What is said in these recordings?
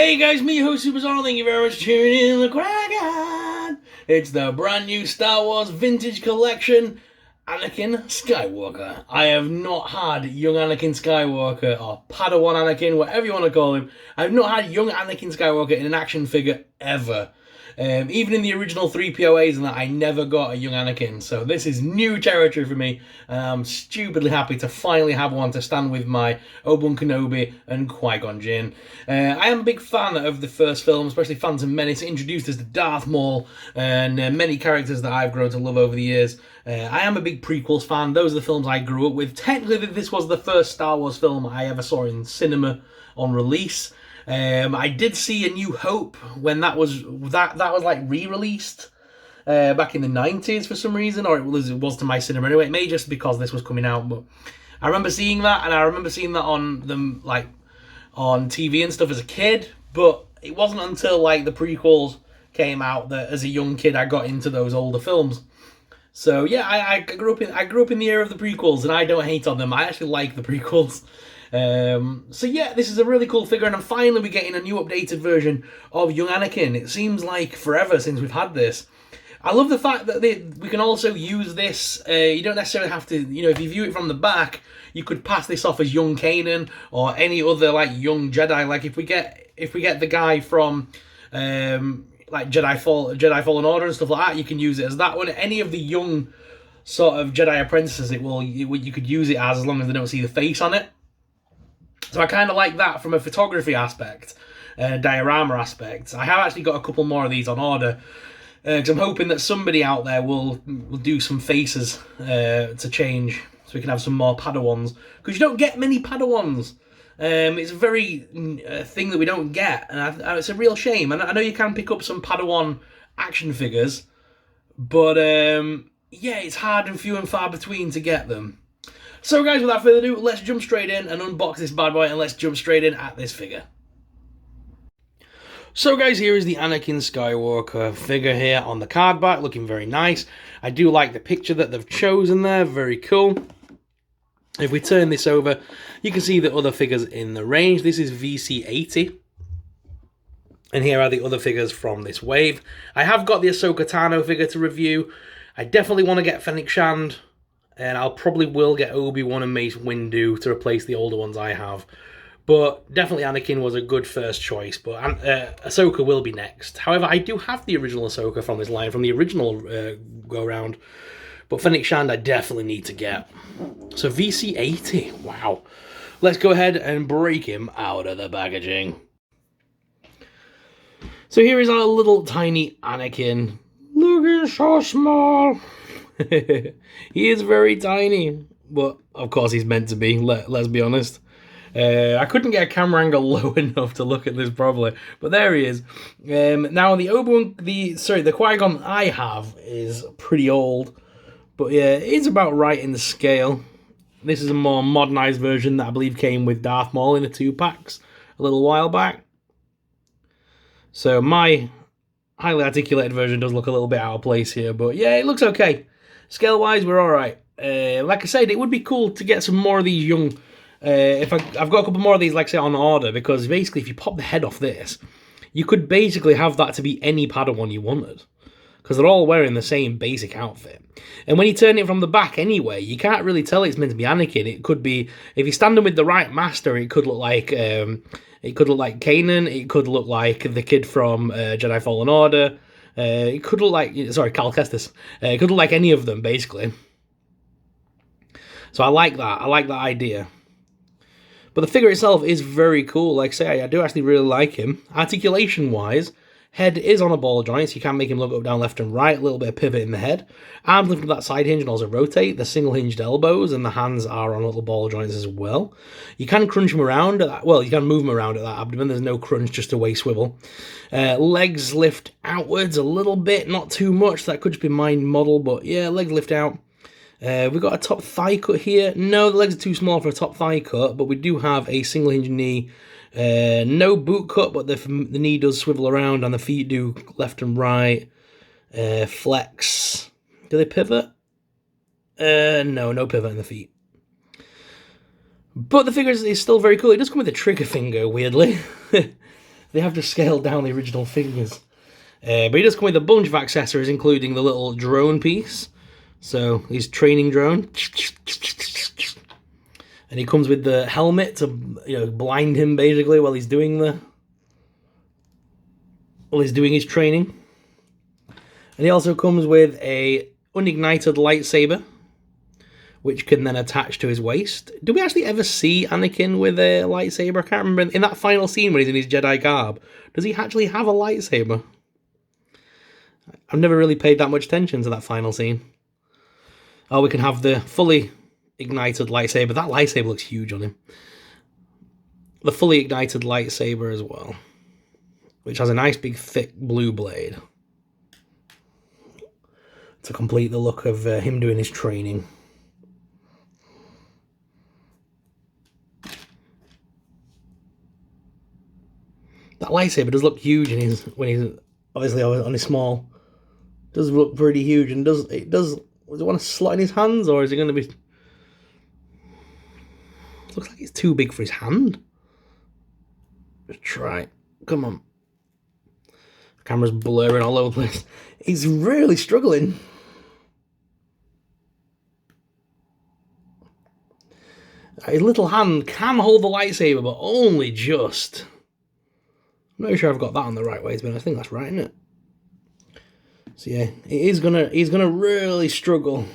Hey guys, me host Superstar, thank you very much for tuning in the Kraken. It's the brand new Star Wars vintage collection, Anakin Skywalker. I have not had young Anakin Skywalker, or Padawan Anakin, whatever you want to call him. I have not had young Anakin Skywalker in an action figure ever. Even in the original 3POAs and that, I never got a young Anakin. So this is new territory for me, and I'm stupidly happy to finally have one to stand with my Obi-Wan Kenobi and Qui-Gon Jinn. I am a big fan of the first film, especially Phantom Menace. It introduced us to Darth Maul and many characters that I've grown to love over the years. I am a big prequels fan. Those are the films I grew up with. Technically, this was the first Star Wars film I ever saw in cinema on release. I did see A New Hope when that was like re-released back in the 90s for some reason, or it was to my cinema anyway. It may just because this was coming out, but I remember seeing that, and I remember seeing that on TV and stuff as a kid. But it wasn't until like the prequels came out that, as a young kid, I got into those older films. So yeah, I grew up in the era of the prequels, and I don't hate on them. I actually like the prequels. So yeah, this is a really cool figure, and I'm finally getting a new updated version of young Anakin. It seems like forever since we've had this. I love the fact that we can also use this. You don't necessarily have to, if you view it from the back, you could pass this off as young Kanan or any other like young Jedi. Like if we get the guy from like Jedi Fallen Order and stuff like that, you can use it as that one. Any of the young sort of Jedi apprentices, you could use it as long as they don't see the face on it. So I kind of like that from a photography aspect, diorama aspect. I have actually got a couple more of these on order, because I'm hoping that somebody out there will do some faces to change, so we can have some more Padawans. Because you don't get many Padawans. It's a very thing that we don't get, and it's a real shame. And I know you can pick up some Padawan action figures, but yeah, it's hard and few and far between to get them. So guys, without further ado, let's jump straight in and unbox this bad boy, and let's jump straight in at this figure. So guys, here is the Anakin Skywalker figure here on the card back, looking very nice. I do like the picture that they've chosen there, very cool. If we turn this over, you can see the other figures in the range. This is VC80. And here are the other figures from this wave. I have got the Ahsoka Tano figure to review. I definitely want to get Fennec Shand. And I'll probably will get Obi-Wan and Mace Windu to replace the older ones I have. But definitely Anakin was a good first choice. But Ahsoka will be next. However, I do have the original Ahsoka from this line, from the original go-round. But Fennec Shand I definitely need to get. So VC80, wow. Let's go ahead and break him out of the packaging. So here is our little tiny Anakin. Looking so small. He is very tiny, but of course he's meant to be, let's be honest. I couldn't get a camera angle low enough to look at this properly, but there he is. Now the Qui-Gon I have is pretty old, but yeah, it's about right in the scale. This is a more modernized version that I believe came with Darth Maul in the 2-packs a little while back. So my highly articulated version does look a little bit out of place here, but yeah, it looks okay. Scale-wise, we're alright. Like I said, it would be cool to get some more of these young... I've got a couple more of these, like I say, on order, because basically if you pop the head off this, you could basically have that to be any Padawan you wanted. Because they're all wearing the same basic outfit. And when you turn it from the back anyway, you can't really tell it's meant to be Anakin. It could be... If you stand them with the right master, it could look like... it could look like Kanan. It could look like the kid from Jedi Fallen Order. It could look like... Sorry, Cal Kestis. It could look like any of them, basically. So I like that. I like that idea. But the figure itself is very cool. Like I say, I do actually really like him. Articulation-wise, head is on a ball joint, so you can make him look up, down, left, and right. A little bit of pivot in the head. Arms lift up that side hinge and also rotate. The single-hinged elbows and the hands are on little ball joints as well. You can crunch him around at that. Well, you can move him around at that abdomen. There's no crunch, just a waist swivel. Legs lift outwards a little bit, not too much. That could just be my model, but yeah, legs lift out. We've got a top thigh cut here. No, the legs are too small for a top thigh cut, but we do have a single-hinged knee. No boot cut, but the knee does swivel around and the feet do left and right. Flex. Do they pivot? No pivot in the feet. But the figure is still very cool. It does come with a trigger finger, weirdly. They have just scaled down the original figures. But he does come with a bunch of accessories, including the little drone piece. So, his training drone. And he comes with the helmet to, blind him, basically, while he's doing his training. And he also comes with a unignited lightsaber, which can then attach to his waist. Do we actually ever see Anakin with a lightsaber? I can't remember. In that final scene when he's in his Jedi garb, does he actually have a lightsaber? I've never really paid that much attention to that final scene. Oh, we can have the fully ignited lightsaber. That lightsaber looks huge on him. The fully ignited lightsaber as well, which has a nice big thick blue blade to complete the look of him doing his training. That lightsaber does look huge when he's obviously on his small. It does look pretty huge, and does it want to slot in his hands, or is it going to be? It looks like it's too big for his hand. Just try it. Come on. The camera's blurring all over the place. He's really struggling. His little hand can hold the lightsaber, but only just. I'm not sure I've got that on the right way, but I think that's right, isn't it? So yeah, he's gonna really struggle.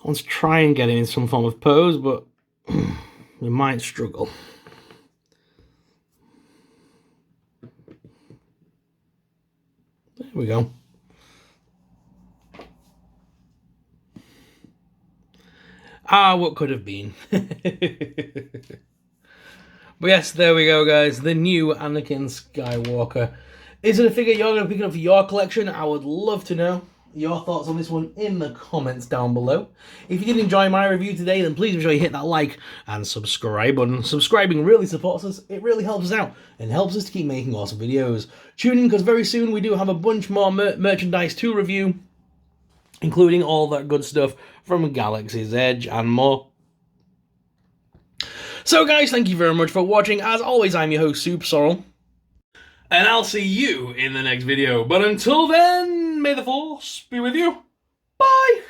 Let's try and get him in some form of pose, but we might struggle. There we go. What could have been. But yes, there we go, guys. The new Anakin Skywalker. Is it a figure you're going to pick up for your collection? I would love to know your thoughts on this one in the comments down below. If you did enjoy my review today, then please be sure you hit that like and subscribe button. Subscribing really supports us, it really helps us out, and helps us to keep making awesome videos. Tune in, because very soon we do have a bunch more merchandise to review, including all that good stuff from Galaxy's Edge and more. So guys, thank you very much for watching. As always, I'm your host, Super Sorrel, and I'll see you in the next video. But until then, may the Force be with you. Bye!